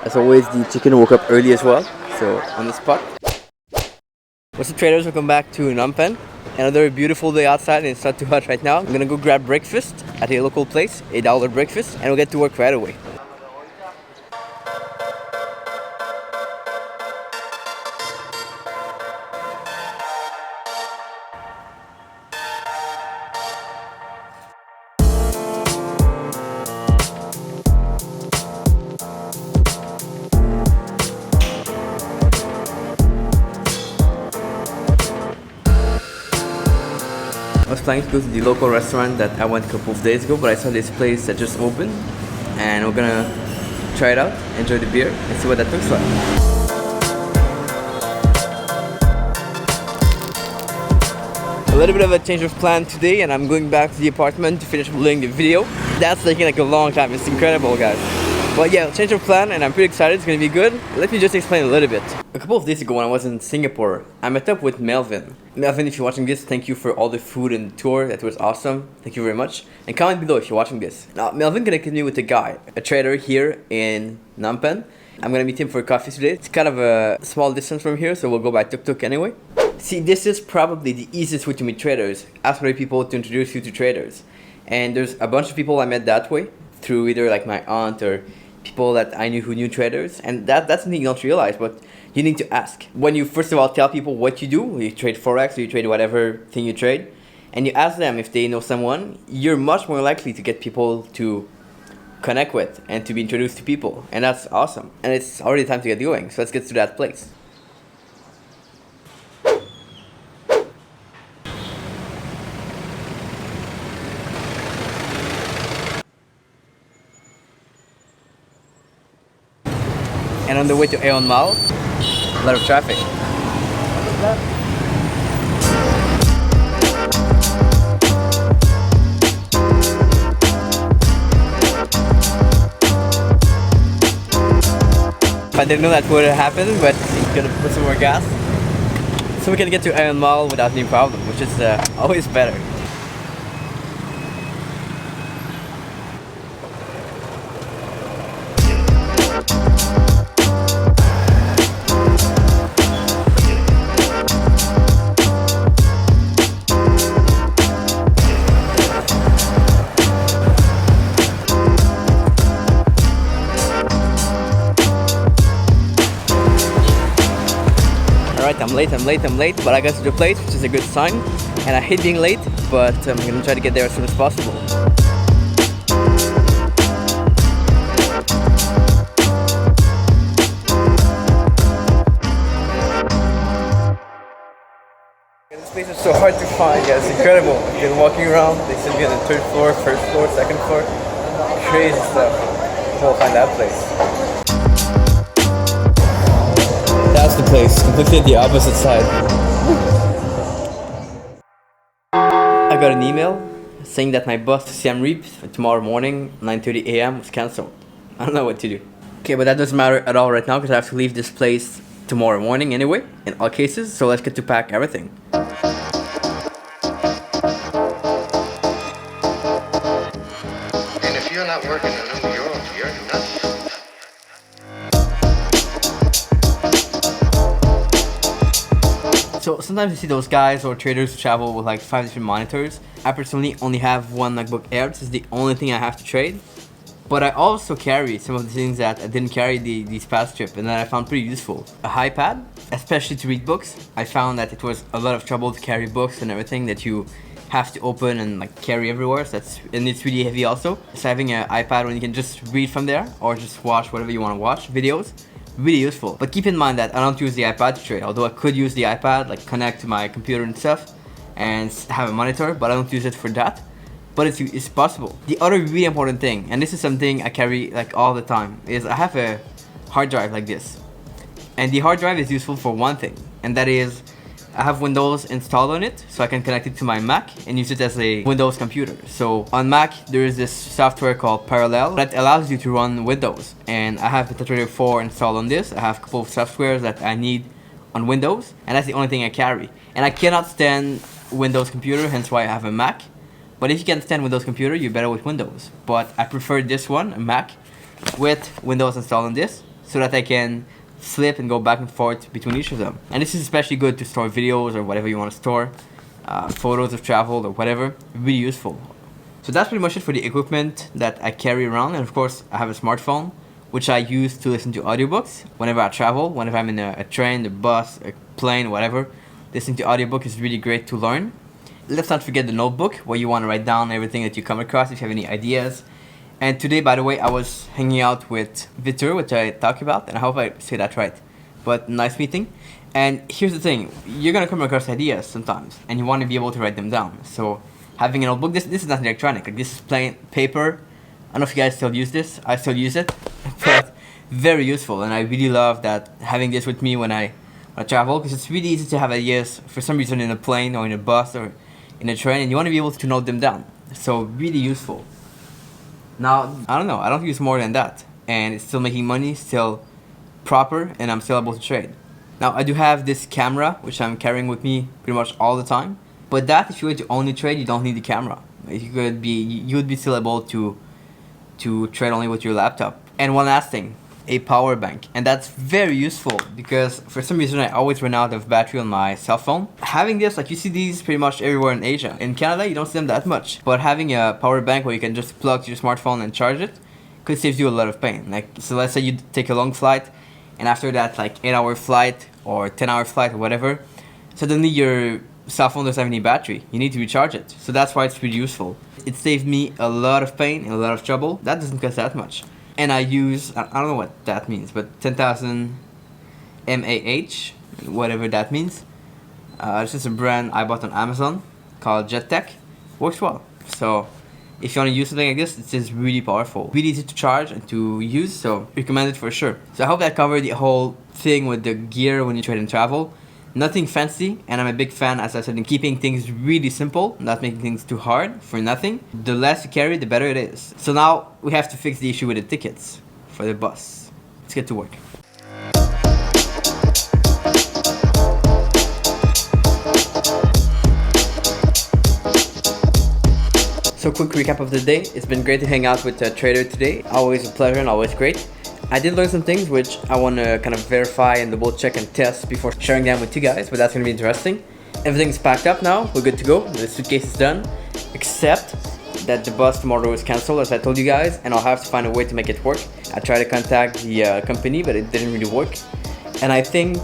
As always, the chicken woke up early as well, so on the spot. What's up, traders? Welcome back to Phnom Penh. Another beautiful day outside and it's not too hot right now. I'm gonna go grab breakfast at a local place, $8 breakfast, and we'll get to work right away. I was planning to go to the local restaurant that I went a couple of days ago, but I saw this place that just opened and we're gonna try it out, enjoy the beer, and see what that looks like. A little bit of a change of plan today, and I'm going back to the apartment to finish doing the video. That's taking like a long time, it's incredible, guys. But yeah, change of plan, and I'm pretty excited, it's gonna be good. Let me just explain a little bit. A couple of days ago when I was in Singapore, I met up with Melvin. Melvin, if you're watching this, thank you for all the food and tour, that was awesome. Thank you very much. And comment below if you're watching this. Now, Melvin connected me with a guy, a trader here in Phnom Penh. I'm gonna meet him for coffee today. It's kind of a small distance from here, so we'll go by tuk-tuk anyway. See, this is probably the easiest way to meet traders. Ask other people to introduce you to traders. And there's a bunch of people I met that way, through either like my aunt or people that I knew who knew traders, and that's something you don't realize, but you need to ask. When you first of all tell people what you do, you trade Forex or you trade whatever thing you trade, and you ask them if they know someone, you're much more likely to get people to connect with and to be introduced to people, and that's awesome. And it's already time to get going, so let's get to that place. And on the way to Aeon Mall, a lot of traffic. I didn't know that would happen, but I'm gonna put some more gas so we can get to Aeon Mall without any problem, which is always better. Alright, I'm late, but I got to the place, which is a good sign. And I hate being late, but I'm gonna try to get there as soon as possible. This place is so hard to find, guys, it's incredible. I've been walking around, they sent me on the 3rd floor, 1st floor, 2nd floor. Crazy stuff. We'll find that place. That's the place, completely the opposite side. I got an email saying that my bus to Siem Reap tomorrow morning, 9:30 a.m. was cancelled. I don't know what to do. Okay, but that doesn't matter at all right now because I have to leave this place tomorrow morning anyway, in all cases, so let's get to pack everything. And if you're not working in New York, you're nuts. So sometimes you see those guys or traders who travel with like 5 different monitors. I personally only have one MacBook Air. This is the only thing I have to trade. But I also carry some of the things that I didn't carry these past trip and that I found pretty useful. A iPad, especially to read books. I found that it was a lot of trouble to carry books and everything that you have to open and like carry everywhere. So and it's really heavy also. So having an iPad when you can just read from there or just watch whatever you want to watch, videos. Really useful. But keep in mind that I don't use the iPad to trade, although I could use the iPad, like connect to my computer and stuff and have a monitor, but I don't use it for that. But it's possible. The other really important thing, and this is something I carry like all the time, is I have a hard drive like this. And the hard drive is useful for one thing, and that is I have Windows installed on it, so I can connect it to my Mac and use it as a Windows computer. So on Mac, there is this software called Parallel that allows you to run Windows. And I have MetaTrader 4 installed on this. I have a couple of softwares that I need on Windows, and that's the only thing I carry. And I cannot stand Windows computer, hence why I have a Mac. But if you can stand Windows computer, you're better with Windows. But I prefer this one, a Mac, with Windows installed on this. so that I can flip and go back and forth between each of them. And this is especially good to store videos or whatever you want to store, photos of travel or whatever. Really useful. So that's pretty much it for the equipment that I carry around. And of course, I have a smartphone, which I use to listen to audiobooks whenever I travel, whenever I'm in a train, a bus, a plane, whatever. Listening to audiobook is really great to learn. Let's not forget the notebook, where you want to write down everything that you come across if you have any ideas. And today, by the way, I was hanging out with Vitor, which I talked about, and I hope I say that right. But nice meeting. And here's the thing, you're gonna come across ideas sometimes, and you want to be able to write them down. So having a notebook, this is not electronic, like this is plain paper. I don't know if you guys still use this, I still use it, but very useful. And I really love that, having this with me when I travel, because it's really easy to have ideas for some reason in a plane or in a bus or in a train, and you want to be able to note them down. So really useful. Now, I don't know, I don't use more than that, and it's still making money, still proper, and I'm still able to trade. Now, I do have this camera, which I'm carrying with me pretty much all the time, but that, if you were to only trade, you don't need the camera. You would be still able to trade only with your laptop. And one last thing, a power bank, and that's very useful because for some reason I always run out of battery on my cell phone. Having this, like you see these pretty much everywhere in Asia. In Canada you don't see them that much, but having a power bank where you can just plug to your smartphone and charge it could save you a lot of pain. Like, so let's say you take a long flight, and after that, like 8-hour flight or 10-hour flight or whatever, suddenly your cell phone doesn't have any battery, you need to recharge it. So that's why it's really useful. It saved me a lot of pain and a lot of trouble. That doesn't cost that much. And I use, I don't know what that means, but 10,000 mAh, whatever that means. It's just a brand I bought on Amazon called JetTech. Works well. So if you want to use something like this, it's just really powerful. Really easy to charge and to use, so recommend it for sure. So I hope that covered the whole thing with the gear when you trade and travel. Nothing fancy, and I'm a big fan, as I said, in keeping things really simple, not making things too hard for nothing. The less you carry, the better it is. So now we have to fix the issue with the tickets for the bus. Let's get to work. So quick recap of the day. It's been great to hang out with a trader today. Always a pleasure and always great. I did learn some things which I want to kind of verify and double check and test before sharing them with you guys, but that's going to be interesting. Everything's packed up now, we're good to go. The suitcase is done, except that the bus tomorrow is cancelled, as I told you guys, and I'll have to find a way to make it work. I tried to contact the company, but it didn't really work. And I think